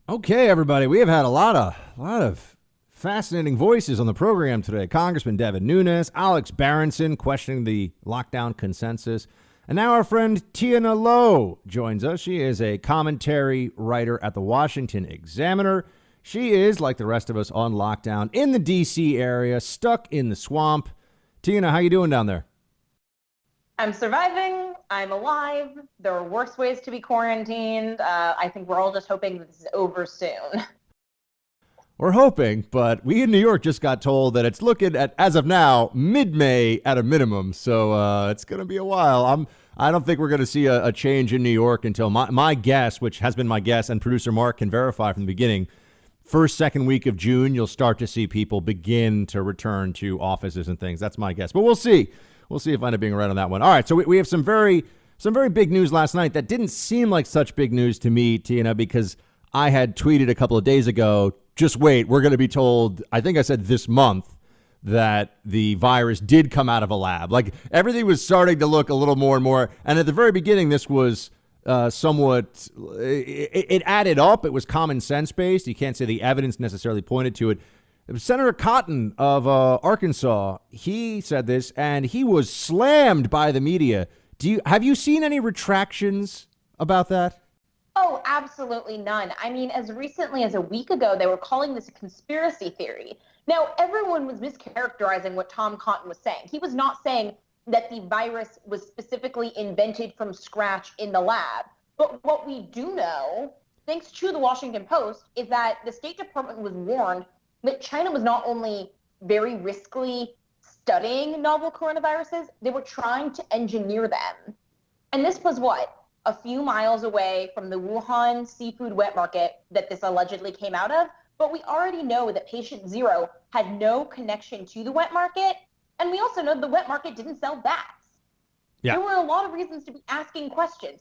Okay, everybody, we have had a lot of fascinating voices on the program today. Congressman Devin Nunes, Alex Berenson questioning the lockdown consensus, and now our friend Tiana Lowe joins us. She is a commentary writer at the Washington Examiner. She is, like the rest of us, on lockdown in the D.C. area, stuck in the swamp. Tiana, how you doing down there? I'm surviving. I'm alive. There are worse ways to be quarantined. I think we're all just hoping that this is over soon. We're hoping, but we in New York just got told that it's looking at, as of now, mid-May at a minimum. So it's going to be a while. I don't think we're going to see a change in New York until my guess, which has been my guess, and producer Mark can verify from the beginning, first, second week of June, you'll start to see people begin to return to offices and things. That's my guess. But we'll see. We'll see if I end up being right on that one. All right, so we have some very big news last night that didn't seem like such big news to me, Tina, because I had tweeted a couple of days ago, just wait, we're going to be told, I think I said this month, that the virus did come out of a lab. Like everything was starting to look a little more and more. And at the very beginning, this was somewhat, it added up. It was common sense based. You can't say the evidence necessarily pointed to it. Senator Cotton of Arkansas, he said this, and he was slammed by the media. Have you seen any retractions about that? Oh, absolutely none. I mean, as recently as a week ago, they were calling this a conspiracy theory. Now, everyone was mischaracterizing what Tom Cotton was saying. He was not saying that the virus was specifically invented from scratch in the lab. But what we do know, thanks to the Washington Post, is that the State Department was warned that China was not only very riskily studying novel coronaviruses, they were trying to engineer them. And this was what? A few miles away from the Wuhan seafood wet market that this allegedly came out of. But we already know that patient zero had no connection to the wet market. And we also know the wet market didn't sell bats. Yeah. There were a lot of reasons to be asking questions.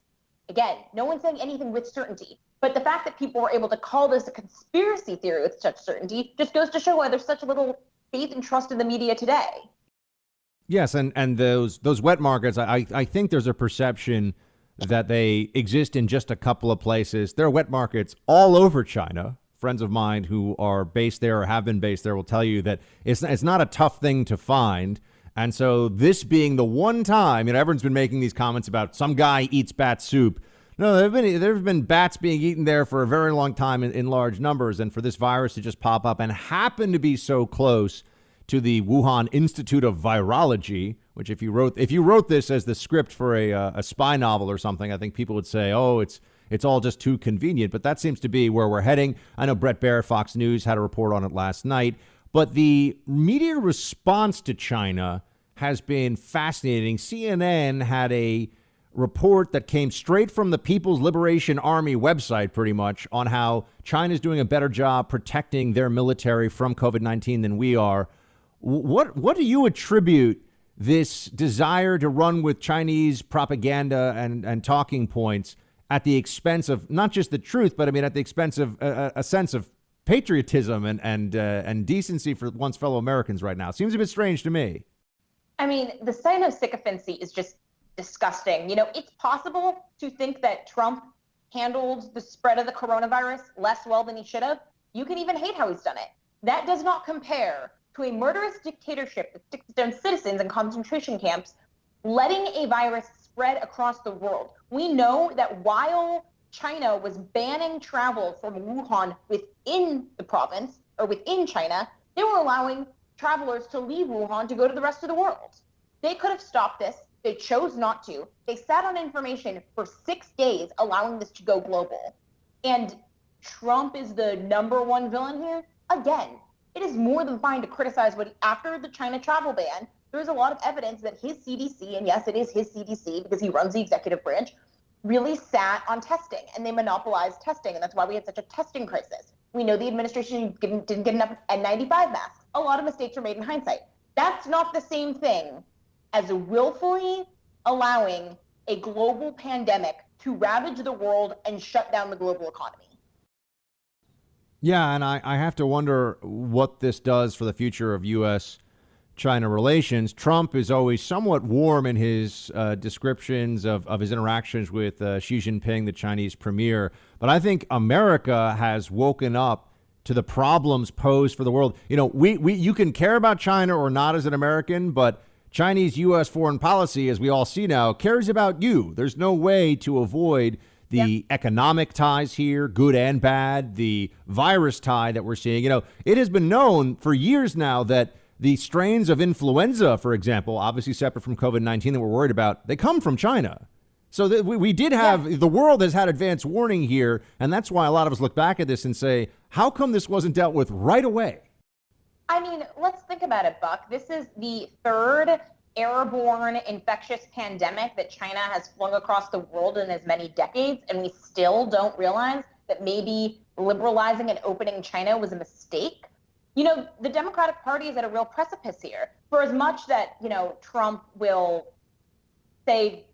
Again, no one's saying anything with certainty. But the fact that people were able to call this a conspiracy theory with such certainty just goes to show why there's such little faith and trust in the media today. Yes, and those wet markets, I think there's a perception that they exist in just a couple of places. There are wet markets all over China. Friends of mine who are based there or have been based there will tell you that it's not a tough thing to find. And so this being the one time, everyone's been making these comments about some guy eats bat soup. No, there have been bats being eaten there for a very long time in large numbers, and for this virus to just pop up and happen to be so close to the Wuhan Institute of Virology, which if you wrote this as the script for a spy novel or something, I think people would say, oh, it's all just too convenient. But that seems to be where we're heading. I know Brett Baer, Fox News, had a report on it last night. But the media response to China has been fascinating. CNN had a report that came straight from the People's Liberation Army website, pretty much, on how China's doing a better job protecting their military from COVID-19 than we are. What do you attribute this desire to run with Chinese propaganda and talking points at the expense of not just the truth, but at the expense of a sense of patriotism and decency for one's fellow Americans right now? Seems a bit strange to me. I mean, the sign of sycophancy is just disgusting. It's possible to think that Trump handled the spread of the coronavirus less well than he should have. You can even hate how he's done it. That does not compare to a murderous dictatorship that sticks down citizens in concentration camps, letting a virus spread across the world. We know that while China was banning travel from Wuhan within the province or within China, they were allowing travelers to leave Wuhan to go to the rest of the world. They could have stopped this. They chose not to. They sat on information for 6 days, allowing this to go global. And Trump is the number one villain here. Again, it is more than fine to criticize after the China travel ban, there's a lot of evidence that his CDC, and yes, it is his CDC because he runs the executive branch, really sat on testing and they monopolized testing. And that's why we had such a testing crisis. We know the administration didn't get enough N95 masks. A lot of mistakes were made in hindsight. That's not the same thing as willfully allowing a global pandemic to ravage the world and shut down the global economy. Yeah, and I have to wonder what this does for the future of U.S. China relations. Trump is always somewhat warm in his descriptions of his interactions with Xi Jinping, the Chinese premier. But I think America has woken up to the problems posed for the world. You know, you can care about China or not as an American, but Chinese U.S. foreign policy, as we all see now, cares about you. There's no way to avoid the economic ties here, good and bad, the virus tie that we're seeing. You know, it has been known for years now that the strains of influenza, for example, obviously separate from COVID-19 that we're worried about, they come from China. So we did have, the world has had advance warning here, and that's why a lot of us look back at this and say, how come this wasn't dealt with right away? I mean, let's think about it, Buck. This is the third airborne infectious pandemic that China has flung across the world in as many decades, and we still don't realize that maybe liberalizing and opening China was a mistake. You know, the Democratic Party is at a real precipice here. For as much that, you know, Trump will say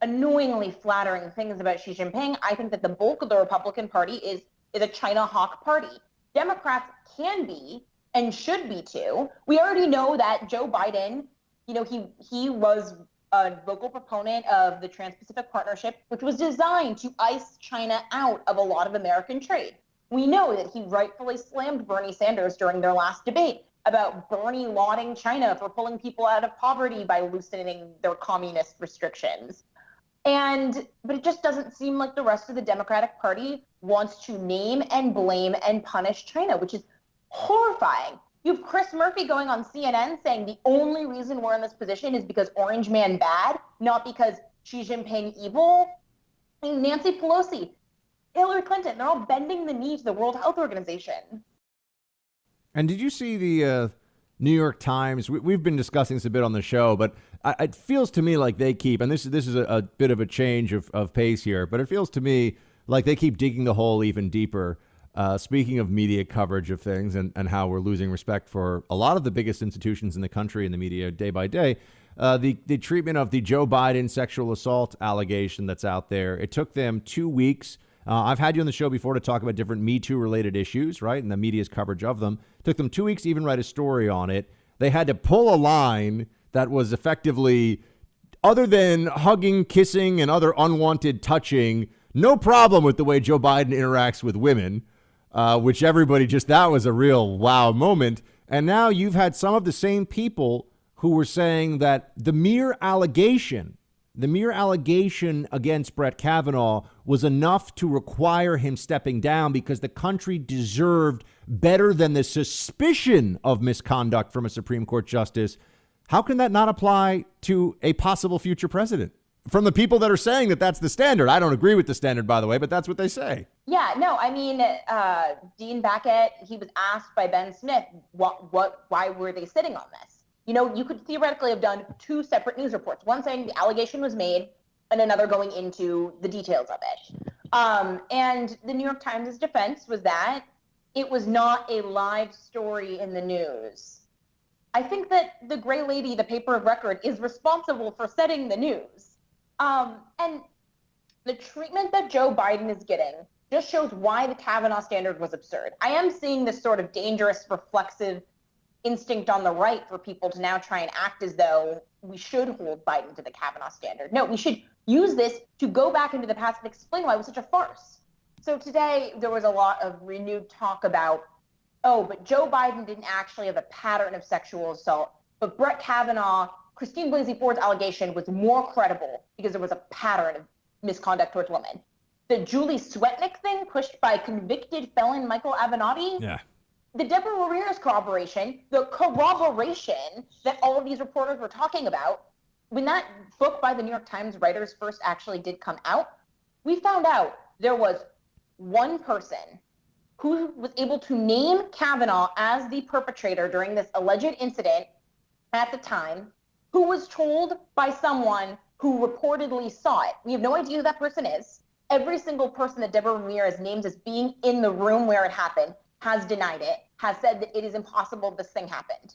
annoyingly flattering things about Xi Jinping, I think that the bulk of the Republican Party is a China hawk party. Democrats can be and should be too. We already know that Joe Biden, you know, he was a vocal proponent of the Trans-Pacific Partnership, which was designed to ice China out of a lot of American trade. We know that he rightfully slammed Bernie Sanders during their last debate about Bernie lauding China for pulling people out of poverty by loosening their communist restrictions. But it just doesn't seem like the rest of the Democratic Party wants to name and blame and punish China, which is horrifying. You have Chris Murphy going on CNN saying the only reason we're in this position is because Orange Man bad, not because Xi Jinping evil. I mean, Nancy Pelosi, Hillary Clinton, they're all bending the knee to the World Health Organization. And did you see the New York Times? We've been discussing this a bit on the show, but it feels to me like they keep, and this is a bit of a change of pace here, but it feels to me like they keep digging the hole even deeper. Speaking of media coverage of things and how we're losing respect for a lot of the biggest institutions in the country in the media day by day, the treatment of the Joe Biden sexual assault allegation that's out there, it took them 2 weeks. I've had you on the show before to talk about different Me Too related issues, right? And the media's coverage of them. It took them 2 weeks to even write a story on it. They had to pull a line that was effectively, other than hugging, kissing, and other unwanted touching, no problem with the way Joe Biden interacts with women, which everybody just, that was a real wow moment. And now you've had some of the same people who were saying that the mere allegation against Brett Kavanaugh was enough to require him stepping down because the country deserved better than the suspicion of misconduct from a Supreme Court justice. How can that not apply to a possible future president? From the people that are saying that that's the standard. I don't agree with the standard, by the way, but that's what they say. Yeah, no, I mean, Dean Backett, he was asked by Ben Smith, why were they sitting on this? You know, you could theoretically have done two separate news reports, one saying the allegation was made and another going into the details of it. And the New York Times' defense was that it was not a live story in the news. I think that the gray lady, the paper of record, is responsible for setting the news. And the treatment that Joe Biden is getting just shows why the Kavanaugh standard was absurd. I am seeing this sort of dangerous, reflexive instinct on the right for people to now try and act as though we should hold Biden to the Kavanaugh standard. No, we should use this to go back into the past and explain why it was such a farce. So today there was a lot of renewed talk about, oh, but Joe Biden didn't actually have a pattern of sexual assault, but Brett Kavanaugh, Christine Blasey Ford's allegation was more credible because there was a pattern of misconduct towards women. The Julie Swetnick thing pushed by convicted felon Michael Avenatti. Yeah. The Deborah Ramirez corroboration, the corroboration that all of these reporters were talking about, when that book by the New York Times writers first actually did come out, we found out there was one person who was able to name Kavanaugh as the perpetrator during this alleged incident at the time, who was told by someone who reportedly saw it. We have no idea who that person is. Every single person that Deborah Ramirez names as being in the room where it happened has denied it, has said that it is impossible this thing happened.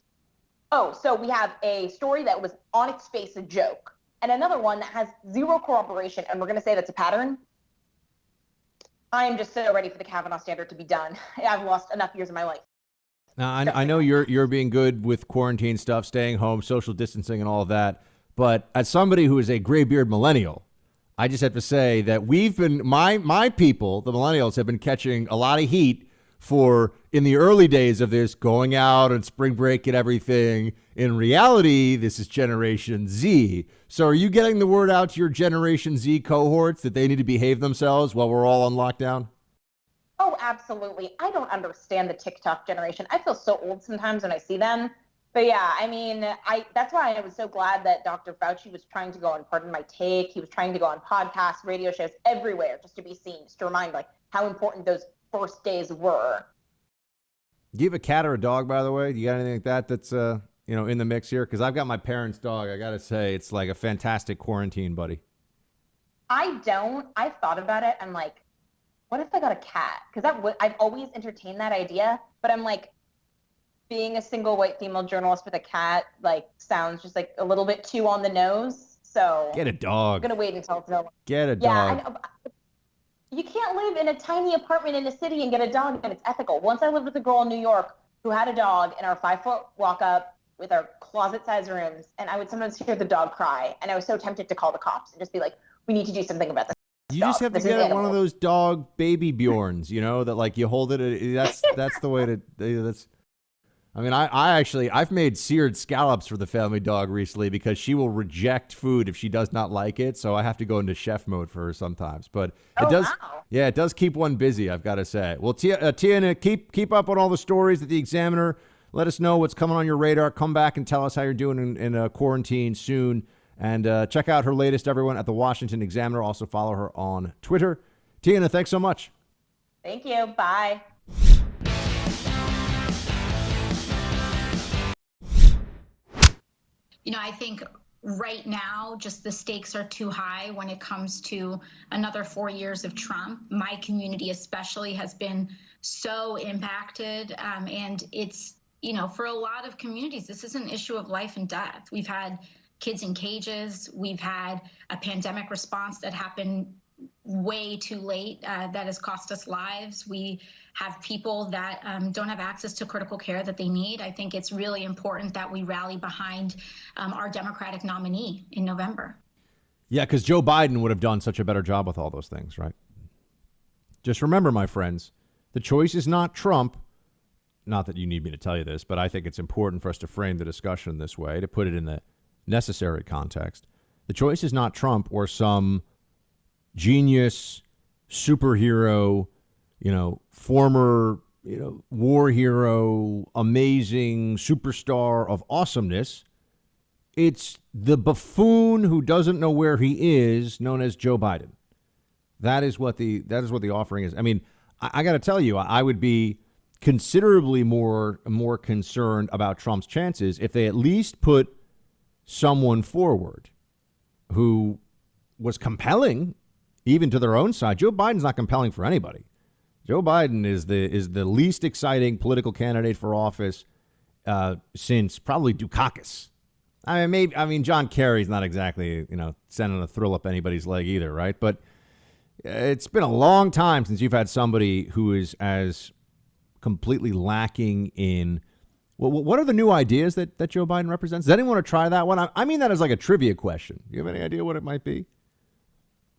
Oh, so we have a story that was on its face a joke, and another one that has zero corroboration, and we're going to say that's a pattern. I am just so ready for the Kavanaugh standard to be done. I've lost enough years of my life. Now, I know you're being good with quarantine stuff, staying home, social distancing, and all of that. But as somebody who is a graybeard millennial, I just have to say that we've been my people, the millennials, have been catching a lot of heat for in the early days of this going out and spring break and everything. In reality, this is Generation Z. So are you getting the word out to your Generation Z cohorts that they need to behave themselves while we're all on lockdown? Oh, absolutely. I don't understand the TikTok generation. I feel so old sometimes when I see them. But yeah, I mean, that's why I was so glad that Dr. Fauci was trying to go on Pardon My Take. He was trying to go on podcasts, radio shows, everywhere, just to be seen, just to remind like how important those first days were. Do you have a cat or a dog, by the way? Do you got anything like that that's in the mix here? Because I've got my parents' dog. I got to say, it's like a fantastic quarantine buddy. I don't. I've thought about it. I'm like, what if I got a cat? Because I've always entertained that idea, but I'm like, being a single white female journalist with a cat like sounds just like a little bit too on the nose. So get a dog. I'm gonna wait until it's no. Get a dog. Yeah, I know. You can't live in a tiny apartment in a city and get a dog and it's ethical. Once I lived with a girl in New York who had a dog in our 5-foot walk up with our closet-sized rooms, and I would sometimes hear the dog cry, and I was so tempted to call the cops and just be like, "We need to do something about this." You just have to get one of those dog baby Bjorns, that like you hold it. That's the way to. That's. I mean, I've made seared scallops for the family dog recently because she will reject food if she does not like it. So I have to go into chef mode for her sometimes. But it does keep one busy, I've got to say. Well, Tiana, keep up on all the stories at the Examiner. Let us know what's coming on your radar. Come back and tell us how you're doing in quarantine soon. And check out her latest, everyone, at the Washington Examiner. Also follow her on Twitter. Tiana, thanks so much. Thank you. Bye. I think right now, just the stakes are too high when it comes to another 4 years of Trump. My community especially has been so impacted. And it's, for a lot of communities, this is an issue of life and death. We've had kids in cages. We've had a pandemic response that happened way too late that has cost us lives. We have people that don't have access to critical care that they need. I think it's really important that we rally behind our Democratic nominee in November. Yeah, because Joe Biden would have done such a better job with all those things, right? Just remember, my friends, the choice is not Trump. Not that you need me to tell you this, but I think it's important for us to frame the discussion this way, to put it in the necessary context. The choice is not Trump or some genius, superhero, former, war hero, amazing superstar of awesomeness. It's the buffoon who doesn't know where he is, known as Joe Biden. That is what the offering is. I mean, I got to tell you, I would be considerably more concerned about Trump's chances if they at least put someone forward who was compelling, even to their own side. Joe Biden's not compelling for anybody. Joe Biden is the least exciting political candidate for office since probably Dukakis. I mean, John Kerry's not exactly sending a thrill up anybody's leg either, right? But it's been a long time since you've had somebody who is as completely lacking in. Well, what are the new ideas that Joe Biden represents? Does anyone want to try that one? I mean that as like a trivia question. Do you have any idea what it might be?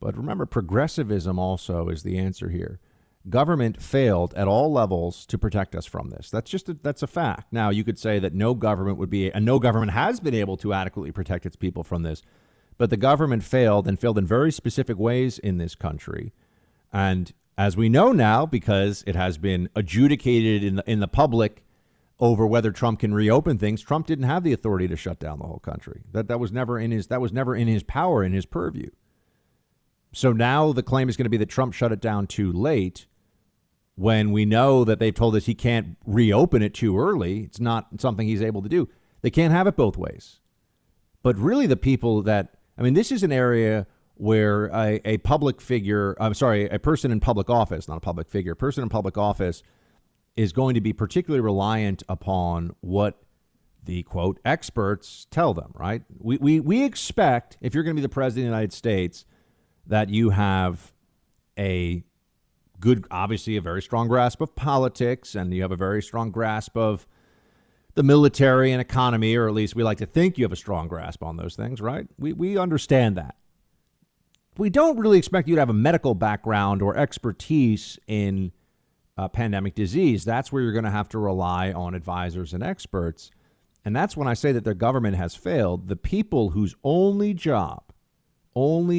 But remember, progressivism also is the answer here. Government failed at all levels to protect us from this. That's a fact. Now, you could say that no government has been able to adequately protect its people from this. But the government failed in very specific ways in this country. And as we know now, because it has been adjudicated in the public over whether Trump can reopen things, Trump didn't have the authority to shut down the whole country. That was never in his power, in his purview. So now the claim is going to be that Trump shut it down too late, when we know that they've told us he can't reopen it too early. It's not something he's able to do. They can't have it both ways. But really the people this is an area where a person in public office, not a public figure, a person in public office is going to be particularly reliant upon what the, quote, experts tell them, right? We expect, if you're going to be the president of the United States, that you have a obviously a very strong grasp of politics, and you have a very strong grasp of the military and economy, or at least we like to think you have a strong grasp on those things, right? We understand that. We don't really expect you to have a medical background or expertise in pandemic disease. That's where you're going to have to rely on advisors and experts. And that's when I say that the government has failed. The people whose only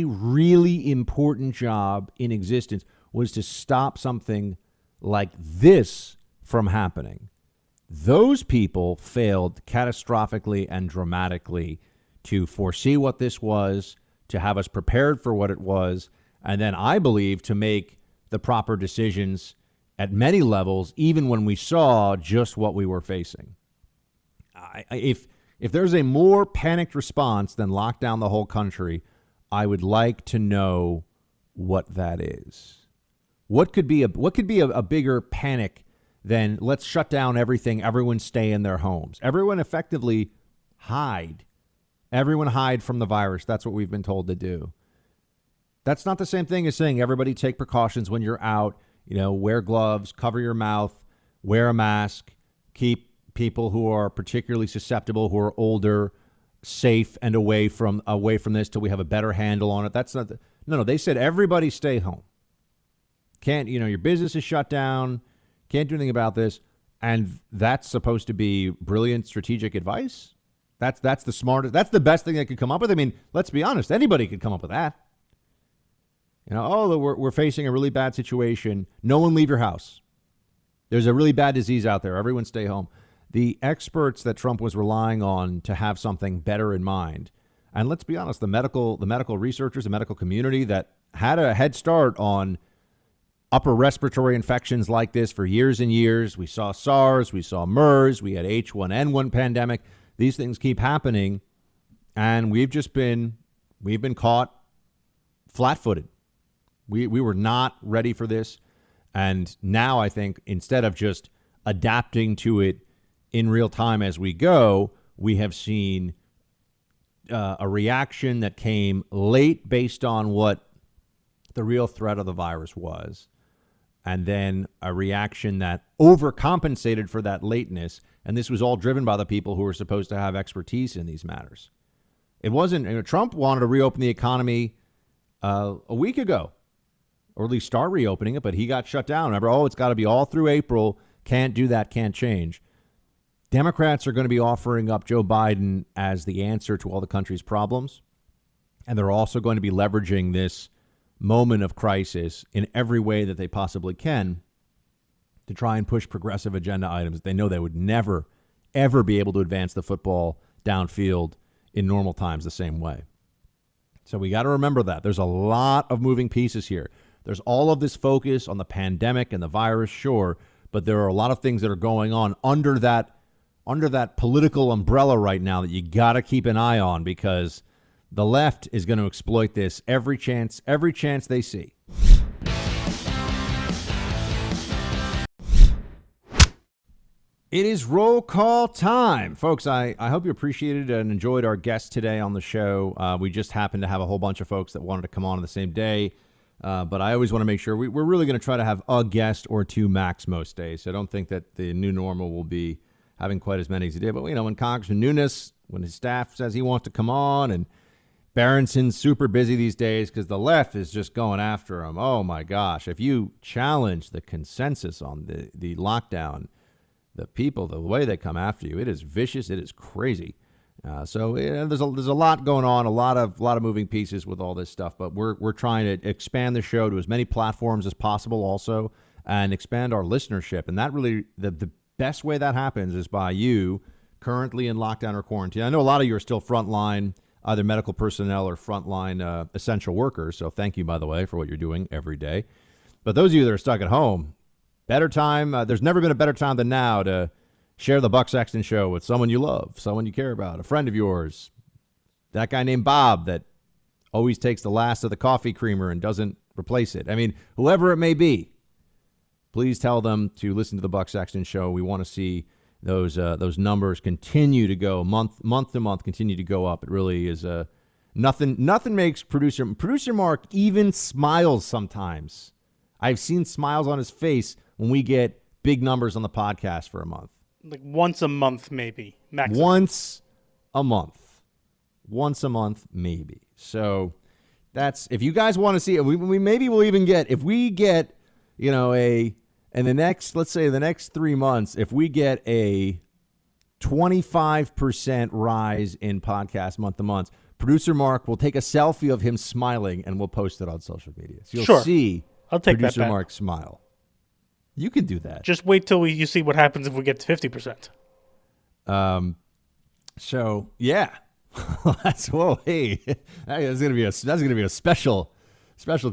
really important job in existence was to stop something like this from happening. Those people failed catastrophically and dramatically to foresee what this was, to have us prepared for what it was, and then I believe to make the proper decisions at many levels, even when we saw just what we were facing. If there's a more panicked response than lock down the whole country, I would like to know what that is. What could be a bigger panic than let's shut down everything, everyone stay in their homes. Everyone effectively hide. Everyone hide from the virus. That's what we've been told to do. That's not the same thing as saying everybody take precautions when you're out, wear gloves, cover your mouth, wear a mask, keep people who are particularly susceptible, who are older, safe and away from this till we have a better handle on it. That's not no, they said everybody stay home. Can't, your business is shut down. Can't do anything about this. And that's supposed to be brilliant strategic advice. That's the smartest. That's the best thing they could come up with. I mean, let's be honest. Anybody could come up with that. We're facing a really bad situation. No one leave your house. There's a really bad disease out there. Everyone stay home. The experts that Trump was relying on to have something better in mind. And let's be honest, the medical researchers, the medical community that had a head start on upper respiratory infections like this for years and years. We saw SARS, we saw MERS, we had H1N1 pandemic. These things keep happening, and we've been caught flat-footed. We were not ready for this, and now I think instead of just adapting to it in real time as we go, we have seen a reaction that came late based on what the real threat of the virus was, and then a reaction that overcompensated for that lateness. And this was all driven by the people who were supposed to have expertise in these matters. It wasn't, Trump wanted to reopen the economy a week ago, or at least start reopening it, but he got shut down. Remember, it's got to be all through April. Can't do that, can't change. Democrats are going to be offering up Joe Biden as the answer to all the country's problems. And they're also going to be leveraging this moment of crisis in every way that they possibly can to try and push progressive agenda items that they know they would never, ever be able to advance the football downfield in normal times the same way. So we got to remember that. There's a lot of moving pieces here. There's all of this focus on the pandemic and the virus, sure, but there are a lot of things that are going on under that political umbrella right now that you got to keep an eye on, because the left is going to exploit this every chance they see. It is roll call time. Folks, I hope you appreciated and enjoyed our guest today on the show. We just happened to have a whole bunch of folks that wanted to come on the same day. But I always want to make sure we're really going to try to have a guest or two max most days. So I don't think that the new normal will be having quite as many as he did. But, when Congressman Nunes, when his staff says he wants to come on, and Berenson's super busy these days because the left is just going after him. Oh, my gosh. If you challenge the consensus on the lockdown, the people, the way they come after you, it is vicious. It is crazy. So there's a lot going on, a lot of moving pieces with all this stuff. But we're trying to expand the show to as many platforms as possible also, and expand our listenership. And that really, the best way that happens is by you currently in lockdown or quarantine. I know a lot of you are still frontline, either medical personnel or frontline essential workers. So thank you, by the way, for what you're doing every day. But those of you that are stuck at home, better time. There's never been a better time than now to share the Buck Sexton Show with someone you love, someone you care about, a friend of yours, that guy named Bob that always takes the last of the coffee creamer and doesn't replace it. I mean, whoever it may be, please tell them to listen to the Buck Sexton Show. We want to see those numbers continue to go month to month, continue to go up. It really is nothing makes producer Mark even smiles sometimes. I've seen smiles on his face when we get big numbers on the podcast for a month. Like once a month, maybe. Maximum. Once a month, maybe. So that's, if you guys want to see it, we maybe we'll even get, if we get, in the next, let's say the next 3 months, if we get a 25% rise in podcast month to month, producer Mark will take a selfie of him smiling and we'll post it on social media. So you'll see I'll take producer that back. Mark smile. You can do that. Just wait till you see what happens if we get to 50%. So yeah, that's that's gonna be a special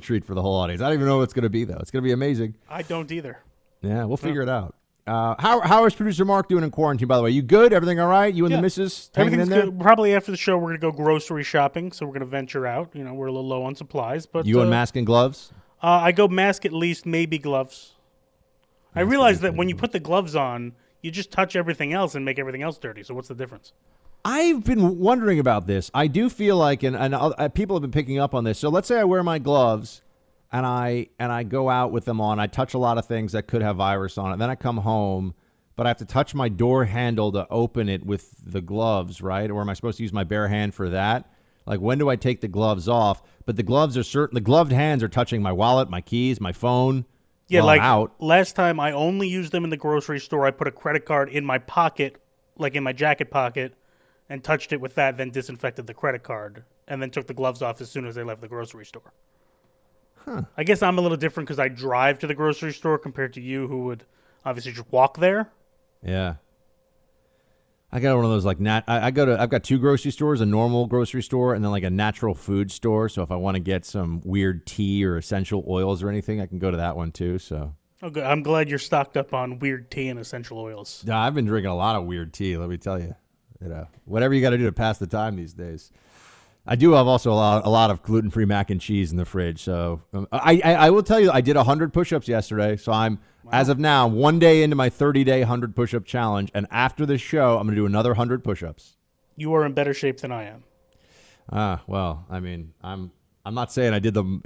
treat for the whole audience. I don't even know what it's gonna be though. It's gonna be amazing. I don't either. Yeah, we'll figure it out. How is producer Mark doing in quarantine? By the way, you good? Everything all right? You and the missus hanging in there? Good. Probably after the show, we're gonna go grocery shopping. So we're gonna venture out. We're a little low on supplies, but you and mask and gloves? I go mask at least, maybe gloves. I realize that when you put the gloves on, you just touch everything else and make everything else dirty. So what's the difference? I've been wondering about this. I do feel like, and people have been picking up on this. So let's say I wear my gloves and I go out with them on. I touch a lot of things that could have virus on it. Then I come home, but I have to touch my door handle to open it with the gloves, right? Or am I supposed to use my bare hand for that? Like, when do I take the gloves off? But the gloved hands are touching my wallet, my keys, my phone. Yeah, while I'm out. Last time I only used them in the grocery store. I put a credit card in my pocket, like in my jacket pocket, and touched it with that, then disinfected the credit card, and then took the gloves off as soon as I left the grocery store. Huh. I guess I'm a little different because I drive to the grocery store compared to you, who would obviously just walk there. Yeah. I got one of those I've got two grocery stores, a normal grocery store and then like a natural food store. So if I want to get some weird tea or essential oils or anything, I can go to that one too. So Okay, I'm glad you're stocked up on weird tea and essential oils. yeah, I've been drinking a lot of weird tea, let me tell you. Whatever you got to do to pass the time these days. I do have also a lot of gluten-free mac and cheese in the fridge. So I will tell you, I did 100 push-ups yesterday. So I'm, as of now, 1 day into my 30-day 100 push-up challenge. And after this show, I'm going to do another 100 push-ups. You are in better shape than I am. Well, I mean, I'm not saying I did them,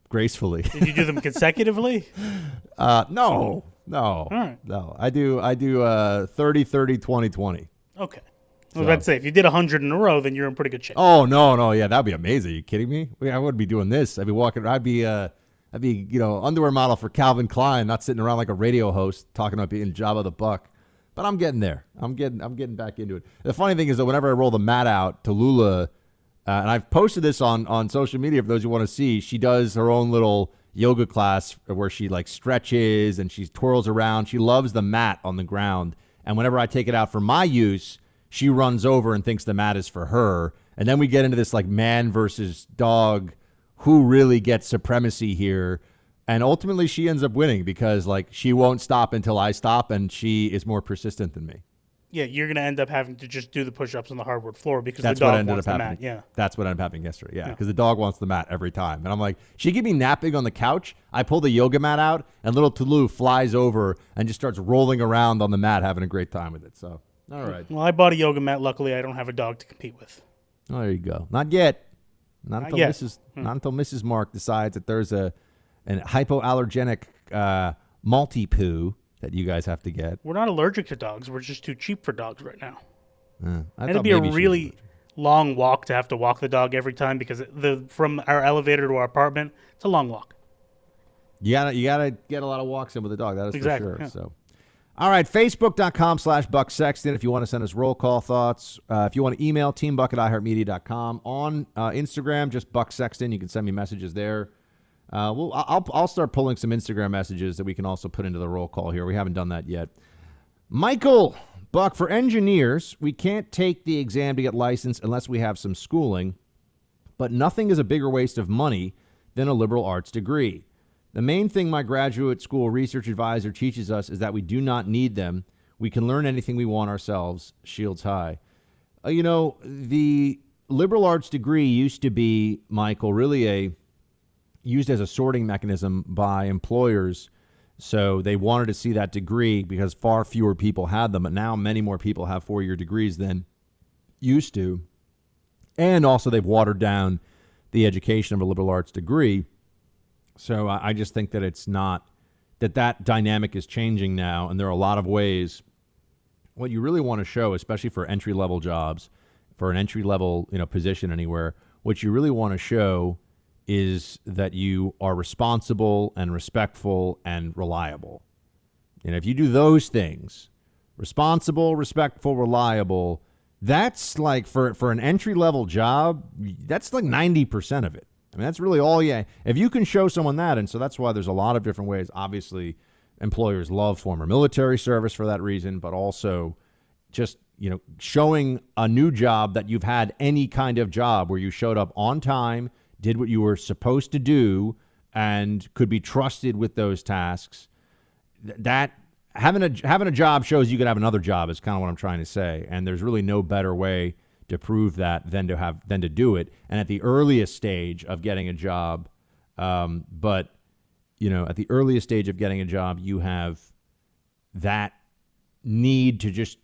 gracefully. Did you do them consecutively? No. All right. No. I do 30, 30, 20, 20. Okay. I was about to say, if you did 100 in a row, then you're in pretty good shape. Oh, no. Yeah, that'd be amazing. Are you kidding me? I wouldn't be doing this. I'd be underwear model for Calvin Klein, not sitting around like a radio host talking about being Jabba the Buck. But I'm getting there. I'm getting back into it. The funny thing is that whenever I roll the mat out, Tallulah, and I've posted this on social media for those who want to see, she does her own little yoga class where she like stretches and she twirls around. She loves the mat on the ground. And whenever I take it out for my use, she runs over and thinks the mat is for her. And then we get into this like man versus dog, who really gets supremacy here. And ultimately she ends up winning because like she won't stop until I stop and she is more persistent than me. Yeah, you're going to end up having to just do the push-ups on the hardwood floor because That's the what dog ended wants up the happening. mat. Yeah. That's what ended up happening yesterday. Yeah, because the dog wants the mat every time. And I'm like, she could be napping on the couch. I pull the yoga mat out and little Toulouse flies over and just starts rolling around on the mat having a great time with it. So, all right. Well, I bought a yoga mat. Luckily, I don't have a dog to compete with. Oh, there you go. Not yet. Not until yet. Mrs. Mark decides that there's an hypoallergenic multi-poo that you guys have to get. We're not allergic to dogs. We're just too cheap for dogs right now. And it'd be a really long walk to have to walk the dog every time because from our elevator to our apartment, it's a long walk. You gotta get a lot of walks in with the dog. That is exactly, for sure. Yeah. So, all right, Facebook.com/Buck Sexton. If you want to send us roll call thoughts, if you want to email teambuck@iheartmedia.com. On Instagram, just Buck Sexton. You can send me messages there. I'll start pulling some Instagram messages that we can also put into the roll call here. We haven't done that yet. Michael, Buck, for engineers, we can't take the exam to get licensed unless we have some schooling, but nothing is a bigger waste of money than a liberal arts degree. The main thing my graduate school research advisor teaches us is that we do not need them. We can learn anything we want ourselves, shields high. The liberal arts degree used to be, Michael, really used as a sorting mechanism by employers. So they wanted to see that degree because far fewer people had them. But now many more people have 4-year degrees than used to. And also they've watered down the education of a liberal arts degree. So I just think that it's not that dynamic is changing now, and there are a lot of ways. What you really want to show, especially for entry level jobs, for an entry level position anywhere, what you really want to show is that you are responsible and respectful and reliable. And if you do those things, responsible, respectful, reliable, that's like for an entry level job, that's like 90% of it. I mean, that's really all if you can show someone that, and so that's why there's a lot of different ways. Obviously, employers love former military service for that reason, but also just, showing a new job that you've had any kind of job where you showed up on time, did what you were supposed to do, and could be trusted with those tasks. That having a job shows you could have another job is kind of what I'm trying to say. And there's really no better way to prove that than to do it. And at the earliest stage of getting a job, at the earliest stage of getting a job, you have that need to just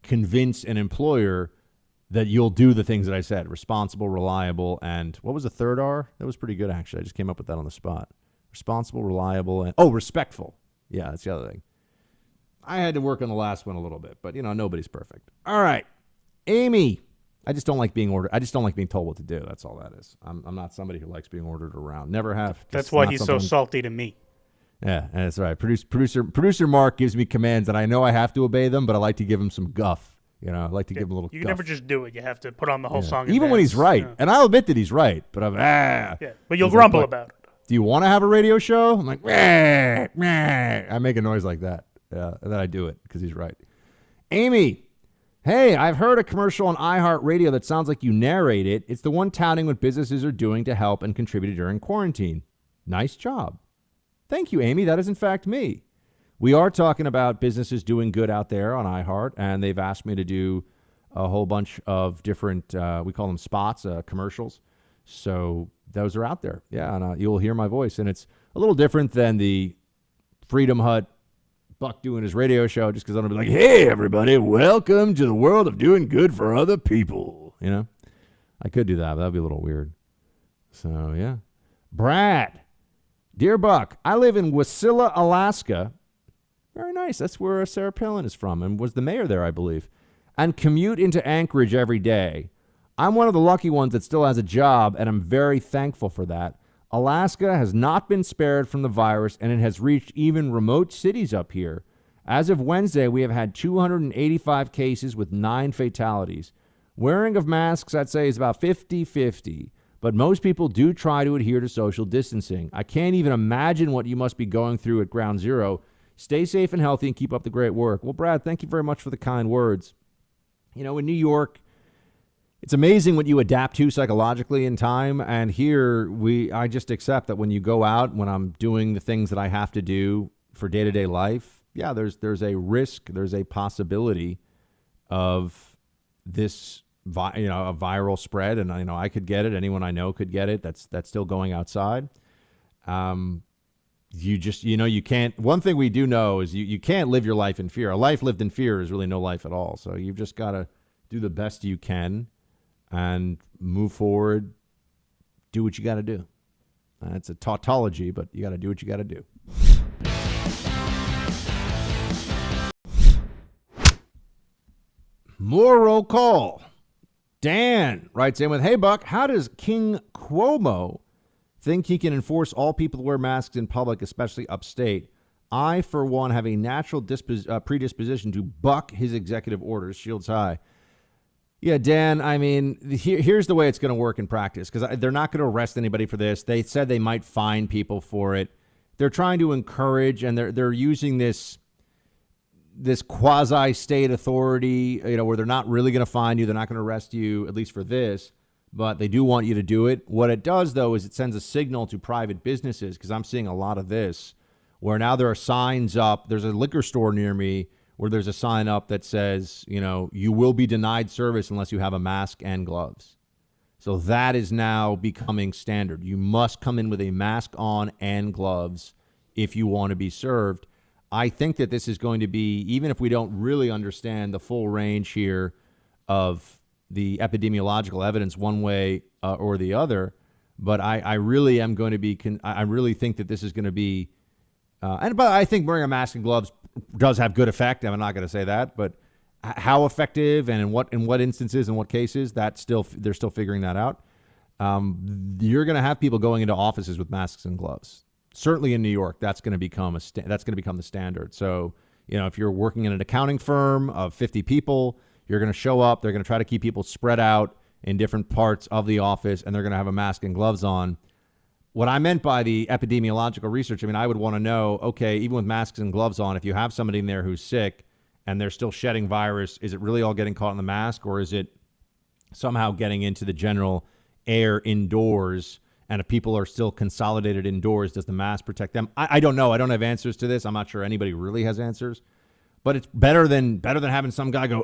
convince an employer that you'll do the things that I said: responsible, reliable, and what was the third R? That was pretty good, actually. I just came up with that on the spot. Responsible, reliable, and respectful. Yeah, that's the other thing. I had to work on the last one a little bit, but nobody's perfect. All right, Amy. I just don't like being ordered. I just don't like being told what to do. That's all that is. I'm not somebody who likes being ordered around. Never have. That's why he's so salty to me. Yeah, that's right. Producer Mark gives me commands, and I know I have to obey them, but I like to give him some guff. I like to give him a little. You guff. never just do it. You have to put on the whole song. Even when he's right, and I'll admit that he's right, but I'm Yeah, but you'll grumble about it. Do you want to have a radio show? I'm like, meh, meh. I make a noise like that. Yeah, and then I do it because he's right. Amy. Hey, I've heard a commercial on iHeartRadio that sounds like you narrate it. It's the one touting what businesses are doing to help and contribute during quarantine. Nice job. Thank you, Amy. That is, in fact, me. We are talking about businesses doing good out there on iHeart, and they've asked me to do a whole bunch of different, we call them spots, commercials. So those are out there. Yeah, and you'll hear my voice. And it's a little different than the Freedom Hut Buck doing his radio show, just because I'm going to be like, hey, everybody, welcome to the world of doing good for other people. I could do that, but that'd be a little weird. So, yeah. Brad, dear Buck, I live in Wasilla, Alaska. Very nice. That's where Sarah Palin is from and was the mayor there, I believe. And commute into Anchorage every day. I'm one of the lucky ones that still has a job, and I'm very thankful for that. Alaska has not been spared from the virus, and it has reached even remote cities up here. As of Wednesday, we have had 285 cases with 9 fatalities. Wearing of masks, I'd say, is about 50-50, but most people do try to adhere to social distancing. I can't even imagine what you must be going through at Ground Zero. Stay safe and healthy and keep up the great work. Well, Brad, thank you very much for the kind words. In New York, it's amazing what you adapt to psychologically in time. And here I just accept that when you go out, when I'm doing the things that I have to do for day-to-day life, yeah, there's a risk, there's a possibility of this, a viral spread. And, I could get it. Anyone I know could get it. That's still going outside. You just, you can't, one thing we do know is you can't live your life in fear. A life lived in fear is really no life at all. So you've just got to do the best you can and move forward, do what you got to do. It's a tautology, but you got to do what you got to do. More roll call. Dan writes in with, hey, Buck, how does King Cuomo think he can enforce all people to wear masks in public, especially upstate? I, for one, have a natural predisposition to buck his executive orders. Shields high. Yeah, Dan, I mean, here's the way it's going to work in practice, because they're not going to arrest anybody for this. They said they might fine people for it. They're trying to encourage, and they're using this quasi-state authority, where they're not really going to fine you. They're not going to arrest you, at least for this, but they do want you to do it. What it does, though, is it sends a signal to private businesses, because I'm seeing a lot of this, where now there are signs up. There's a liquor store near me where there's a sign up that says, you will be denied service unless you have a mask and gloves. So that is now becoming standard. You must come in with a mask on and gloves if you want to be served. I think that this is going to be, even if we don't really understand the full range here of the epidemiological evidence one way or the other, But I really am going to be. I really think that this is going to be. But I think wearing a mask and gloves does have good effect. I'm not going to say that, but how effective and in what instances and what cases, they're still figuring that out. You're going to have people going into offices with masks and gloves. Certainly in New York, that's going to become the standard. So, if you're working in an accounting firm of 50 people, you're going to show up. They're going to try to keep people spread out in different parts of the office, and they're going to have a mask and gloves on. What I meant by the epidemiological research, I would want to know, okay, even with masks and gloves on, if you have somebody in there who's sick and they're still shedding virus, is it really all getting caught in the mask, or is it somehow getting into the general air indoors? And if people are still consolidated indoors, does the mask protect them? I don't know. I don't have answers to this. I'm not sure anybody really has answers. But it's better than having some guy go,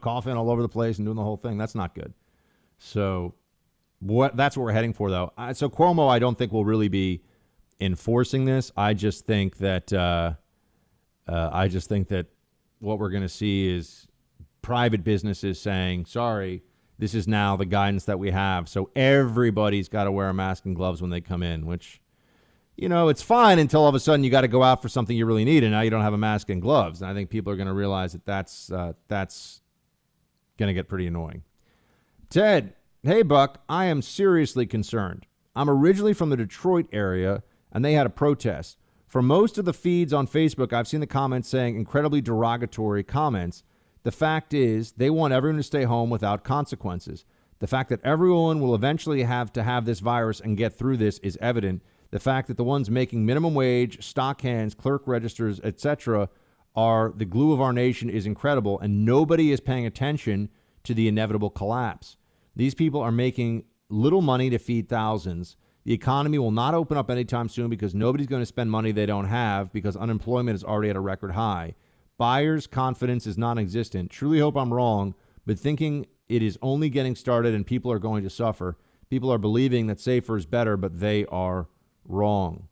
coughing all over the place and doing the whole thing. That's not good. So that's what we're heading for, though. So Cuomo, I don't think will really be enforcing this. I just think that what we're going to see is private businesses saying, sorry, this is now the guidance that we have. So everybody's got to wear a mask and gloves when they come in, which, it's fine until all of a sudden you got to go out for something you really need, and now you don't have a mask and gloves. And I think people are going to realize that that's going to get pretty annoying. Ted, hey, Buck, I am seriously concerned. I'm originally from the Detroit area, and they had a protest. For most of the feeds on Facebook, I've seen the comments saying incredibly derogatory comments. The fact is, they want everyone to stay home without consequences. The fact that everyone will eventually have to have this virus and get through this is evident. The fact that the ones making minimum wage, stock hands, clerk registers, etc., are the glue of our nation is incredible, and nobody is paying attention to the inevitable collapse. These people are making little money to feed thousands. The economy will not open up anytime soon because nobody's going to spend money they don't have because unemployment is already at a record high. Buyers' confidence is non-existent. Truly hope I'm wrong, but thinking it is only getting started and people are going to suffer. People are believing that safer is better, but they are wrong.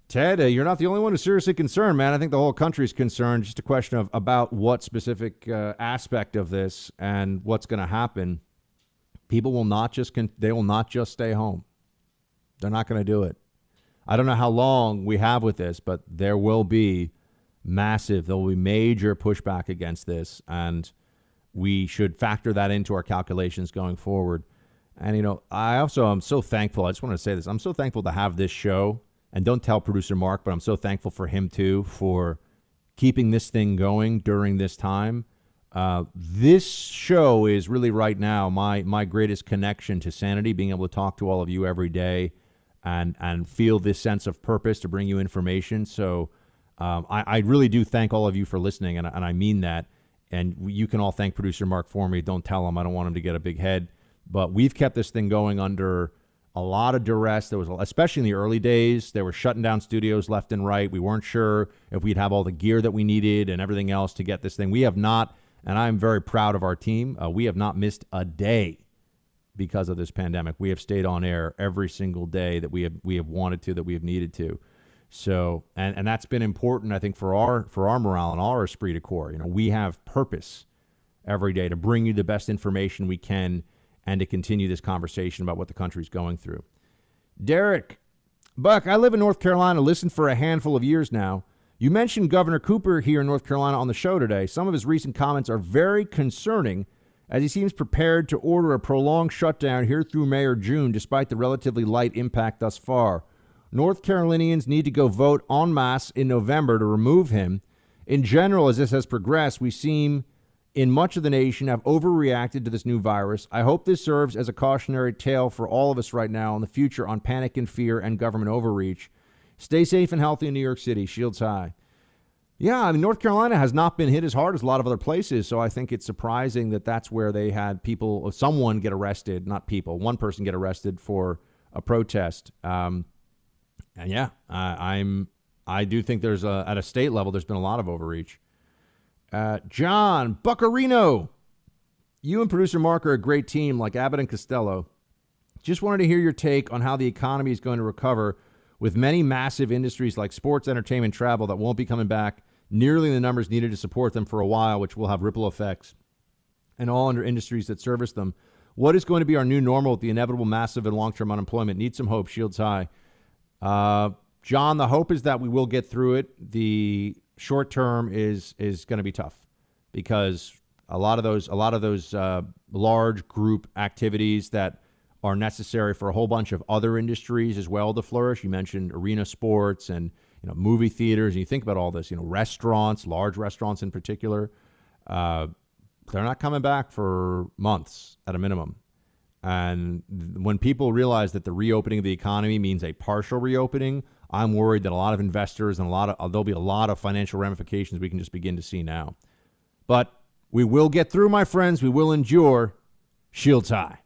Ted, you're not the only one who's seriously concerned, man. I think the whole country is concerned. Just a question of about what specific aspect of this and what's going to happen. People will not just they will not just stay home. They're not going to do it. I don't know how long we have with this, but there will be there will be major pushback against this, and we should factor that into our calculations going forward. And, I also am so thankful. I just want to say this. I'm so thankful to have this show. And don't tell producer Mark, but I'm so thankful for him, too, for keeping this thing going during this time. This show is really right now my greatest connection to sanity, being able to talk to all of you every day and feel this sense of purpose to bring you information. So I really do thank all of you for listening, and I mean that. And you can all thank producer Mark for me. Don't tell him. I don't want him to get a big head. But we've kept this thing going under a lot of duress. There was, especially in the early days, they were shutting down studios left and right. We weren't sure if we'd have all the gear that we needed and everything else to get this thing. We have not, and I'm very proud of our team. We have not missed a day because of this pandemic. We have stayed on air every single day that we have wanted to, that we have needed to. So, and that's been important, I think, for our morale and our esprit de corps. We have purpose every day to bring you the best information we can and to continue this conversation about what the country's going through. Derek, Buck, I live in North Carolina, listened for a handful of years now. You mentioned Governor Cooper here in North Carolina on the show today. Some of his recent comments are very concerning, as he seems prepared to order a prolonged shutdown here through May or June, despite the relatively light impact thus far. North Carolinians need to go vote en masse in November to remove him. In general, as this has progressed, we seem in much of the nation have overreacted to this new virus. I hope this serves as a cautionary tale for all of us right now in the future on panic and fear and government overreach. Stay safe and healthy in New York City. Shields high. Yeah, North Carolina has not been hit as hard as a lot of other places, so I think it's surprising that that's where they had someone get arrested, not people, one person get arrested for a protest. And yeah, I do think there's at a state level, there's been a lot of overreach. John Buccarino, you and producer Mark are a great team like Abbott and Costello. Just wanted to hear your take on how the economy is going to recover with many massive industries like sports, entertainment, travel that won't be coming back nearly the numbers needed to support them for a while, which will have ripple effects, and all under industries that service them. What is going to be our new normal with the inevitable massive and long-term unemployment? Need some hope. Shields high. John, the hope is that we will get through it. The short term is going to be tough because a lot of those large group activities that are necessary for a whole bunch of other industries as well to flourish. You mentioned arena sports and movie theaters, and you think about all this. Restaurants, large restaurants in particular, they're not coming back for months at a minimum. And when people realize that the reopening of the economy means a partial reopening, I'm worried that a lot of investors and there'll be a lot of financial ramifications we can just begin to see now. But we will get through, my friends. We will endure. Shields high.